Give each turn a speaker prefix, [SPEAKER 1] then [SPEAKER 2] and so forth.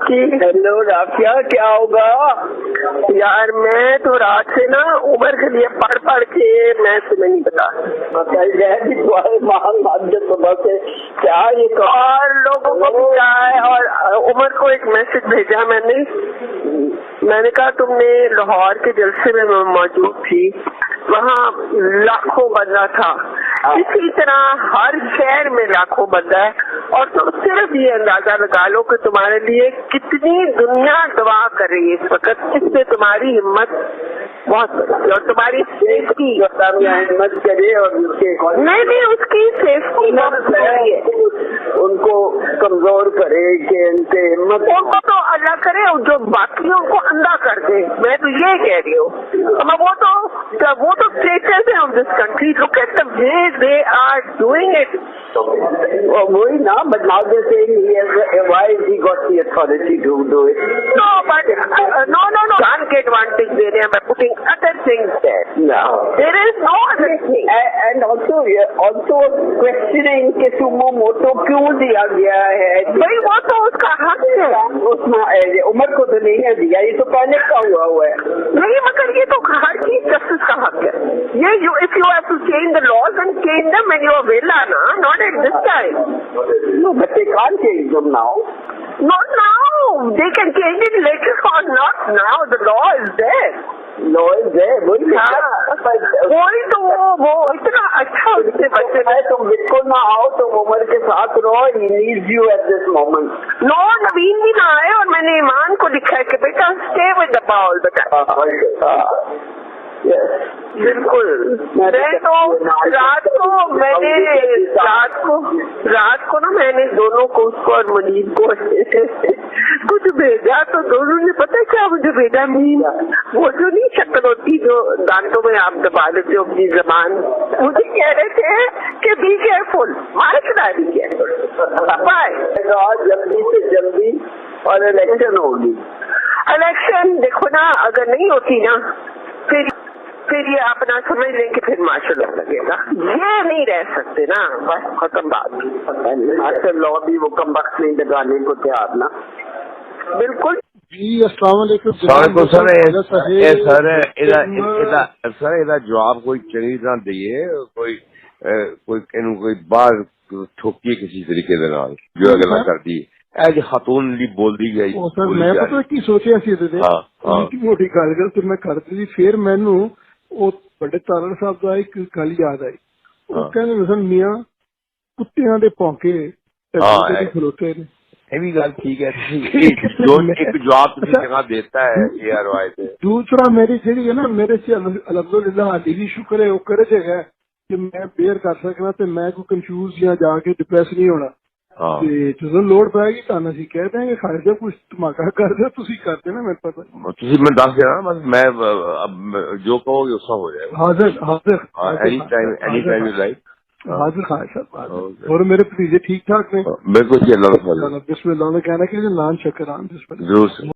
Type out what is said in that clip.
[SPEAKER 1] कि हेलो राफिया, क्या होगा यार? मैं तो रात से ना उमर के लिए पढ़ पढ़ के मैं तुम्हें नहीं बता सुबह से क्या ये और लोगों को भी क्या है। और उमर को एक मैसेज भेजा मैंने कहा तुमने लाहौर के जलसे में मैं मौजूद थी, वहाँ लाखों बंदा था, इसी तरह हर शहर में लाखों बंदा है। और तो सिर्फ ये अंदाजा लगा लो कि तुम्हारे लिए कितनी दुनिया दुआ कर रही है इस वक्त। इससे तुम्हारी हिम्मत बहुत बड़ी और तुम्हारी सेफ्टी हिम्मत करे और नहीं उसकी सेफ्टी बहुत जरूरी है। उनको कमजोर करे कि उनके हिम्मत उनको तो अल्लाह करे जो बाकियों को अंधा कर दे। मैं तो ये कह रही हूँ। वो तो स्टेटस है of this country. Look at the way they are doing it. वही ना, but now they're saying why he got the authority to do it? No, but no. Can't get advantage there by putting other things there. No, there is no other thing. And also questioning कि Sumo मोटो क्यों दिया गया है? भाई वो तो उसका हक है। उसमें उमर को तो नहीं है दिया, ये तो पहले का हुआ है। नहीं, मगर ये तो हर चीज जस्टिस का हक है। ये if you have to change the laws and change them when you are villa, na, not at this time. No, but they can't change them now. Not now. They can change it later on, not now. The law is there. Law is there. वही तो वो इतना अच्छा उससे बच्चे है। तुम बिल्कुल ना आओ, तुम उमर के साथ रहो। He needs you at this moment. No, नवीन भी ना आए और मैंने ईमान को लिखा है कि बेटा stay with the ball बेटा। बिल्कुल। मैं तो रात को ना मैंने दोनों को, उसको और मुनीब को कुछ भेजा। तो दोनों ने पता क्या मुझे भेजा? मीन वो जो नहीं शक्ल होती जो दांतों में आप दबा देते हो अपनी जबान, मुझे कह रहे थे कि बी केयरफुल, मारे खिला बी केयरफुल। जल्दी से जल्दी और इलेक्शन होगी। इलेक्शन देखो ना, अगर नहीं होती ना फिर ये अपना समझ लें कि फिर मार्शल लॉ लगेगा। ये नहीं रह सकते ना, बस खत्म बात। मार्शल लॉ भी वो कम वक्त नहीं लगाने को तैयार ना। बिल्कुल
[SPEAKER 2] जी। अस्सलाम वालेकुम
[SPEAKER 3] सर ਇਹਦਾ ਜਵਾਬ ਕੋਈ ਚੰਗੀ ਤਰ੍ਹਾਂ ਦਈਏ, ਕੋਈ ਬਾਹਰ ਠੋਕੀਏ ਕਿਸੇ ਤਰੀਕੇ ਦੇ ਨਾਲ ਜੋ ਗੱਲਾਂ ਕਰਦੀ ਹੈ। ਇਹ ਖਾਤੂਨ ਲਈ ਬੋਲਦੀ ਗਈ।
[SPEAKER 2] ਸਰ ਮੈਂ ਪਤਾ ਕੀ ਸੋਚਿਆ ਸੀ ਇਹਦੇ ਮੋਟੀ ਗੱਲ ਤੇ ਮੈਂ ਕਰਦੀ ਸੀ। ਫਿਰ ਮੈਨੂੰ ਉਹ ਵੱਡੇ ਤਾਲੜ ਸਾਹਿਬ ਦਾ ਇੱਕ ਗੱਲ ਯਾਦ ਆਈ। ਉਹ ਕਹਿੰਦੇ ਮਿਸਨ ਮੀਆਂ ਕੁੱਤਿਆਂ ਦੇ ਭੌਂਕੇ ਖਲੋਤੇ ਨੇ।
[SPEAKER 3] ये भी गल ठीक है। एक जवाब जगह देता है ये रवायत है।
[SPEAKER 2] दूसरा मेरी जी है ना, मेरे से अलहमदुलिल्लाह हाली भी शुक्र है वो करे जगह कि मैं बेयर कर सकना ते मैं कोई कंफ्यूज या जाके डिप्रेस नहीं होना। जो लोड़ पाएगी ताना सी कह देंगे खारिजा कुछ धमाका कर दे तुसी कर देना। मेरे पता तुसी
[SPEAKER 3] मैं दस देना, बस मैं जो कहोगे उसका हो जाएगा। हाजिर एनी टाइम यू लाइक।
[SPEAKER 2] हाजिर खान साहब और मेरे भतीजे ठीक ठाक ने?
[SPEAKER 3] बिल्कुल।
[SPEAKER 2] बिस्मिल्लाह कहना कि नान शक्रान
[SPEAKER 3] जरूर।